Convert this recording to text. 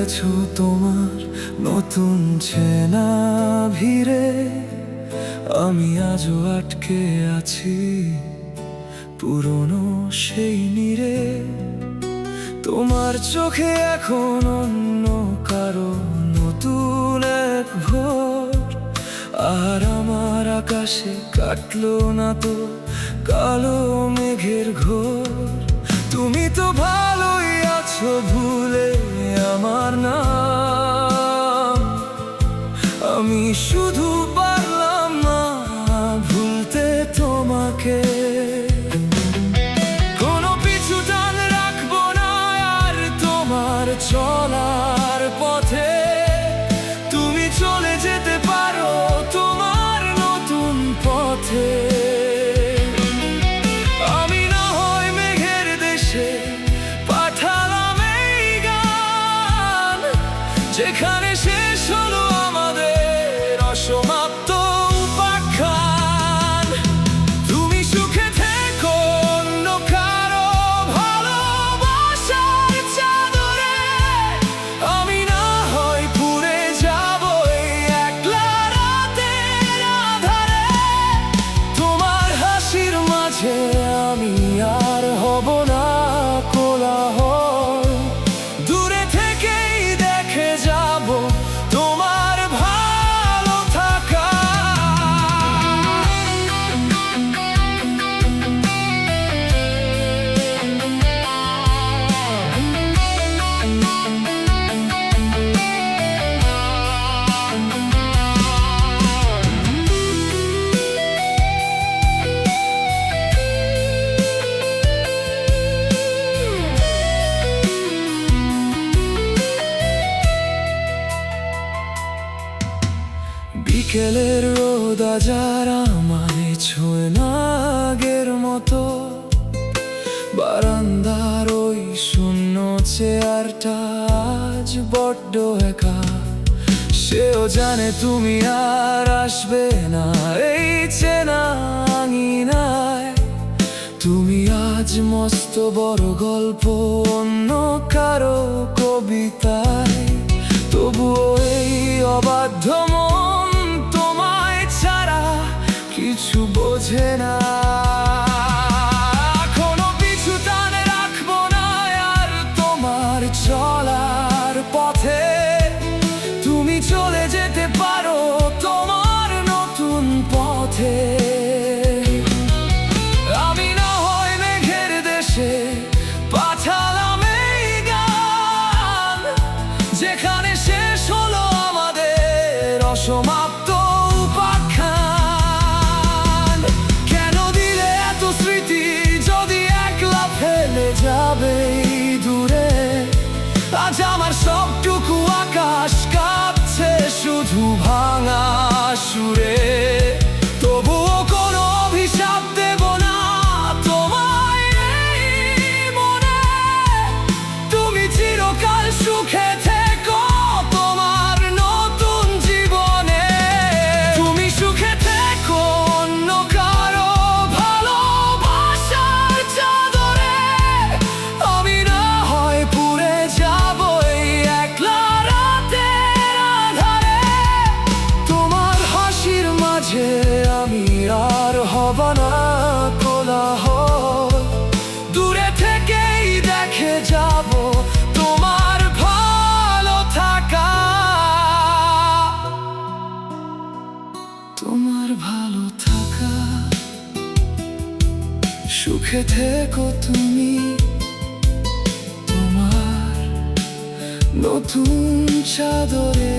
ফেলেছো তোমার নতুন চেনা ভিড়ে, আমি আজও আটকে আছি পুরনো সেই নীড়ে। তোমার চোখে এখন অন্য কারো নতুন এক ভোর, আর আমার আকাশে কাটলো না তো কালো মেঘের ঘোর। তুমি তো ভালোই আছো ভুলে আমার নাম, আমি শুধু পারলাম না ভুলতে তোমাকে। কোনো পিছু টান রাখবো না আর তোমার চলার পথে, তুমি চলে যেতে পারো তোমার নতুন পথে। আমি না হয় মেঘের দেশে পাঠালাম এই গান, যেখানে শেষ হলো আমাদের অসমাপ্ত উপাখ্যান। তুমি সুখে থেকো অন্য কারো ভালোবাসার চাদরে, আমি না হয় পুড়ে যাবো এই একলা রাতের আধারে। তোমার হাসির মাঝে আমি আর হব না কোলাহল, দূরে থেকেই দেখে যাব তোমার ভালো থাকা। বিকেলের রোদ আজ আর আমায় ছোঁয় না আগের মতো, বারান্দার ওই শূন্য চেয়ারটা আজ বড্ড একা। সেও জানে তুমি আর আসবে না এই চেনা আঙিনায়। তুমি আজ মস্ত বড় গল্প অন্য কারো কবিতায়, তবুও এই অবাধ্য মন তোমায় ছাড়া কিছু বোঝে না। কোনো পিছু টান রাখবো না আর তোমার চলার পথে, তুমি চলে যেতে পারো তোমার নতুন পথে। আমি না হয় মেঘের দেশে পাঠালাম এই গান, যেখানে শেষ হলো আমাদের অসমাপ্ত উপাখ্যান। কেন দিলে এত স্মৃতি যদি একলা ফেলে যাবে দূরে, আজ আমার সবটুকু আকাশ কাঁপছে শুধু ভাঙা সুরে। তবুও কোনো অভিশাপ দেব না তোমায় এই মনে, তুমি চিরকাল সুখে থেকো তোমার নতুন জীবনে। তুমি সুখে থেকো অন্য কারো ভালোবাসার চাদরে, আমি না হয় পুড়ে যাবো এই একলা রাতের আধারে। তোমার হাসির মাঝে আমি আর হব না কোলাহল, দূরে থেকেই দেখে যাব তোমার ভালো থাকা। তোমার ভালো থাকা, সুখে থেকো তুমি তোমার নতুন চাদরে।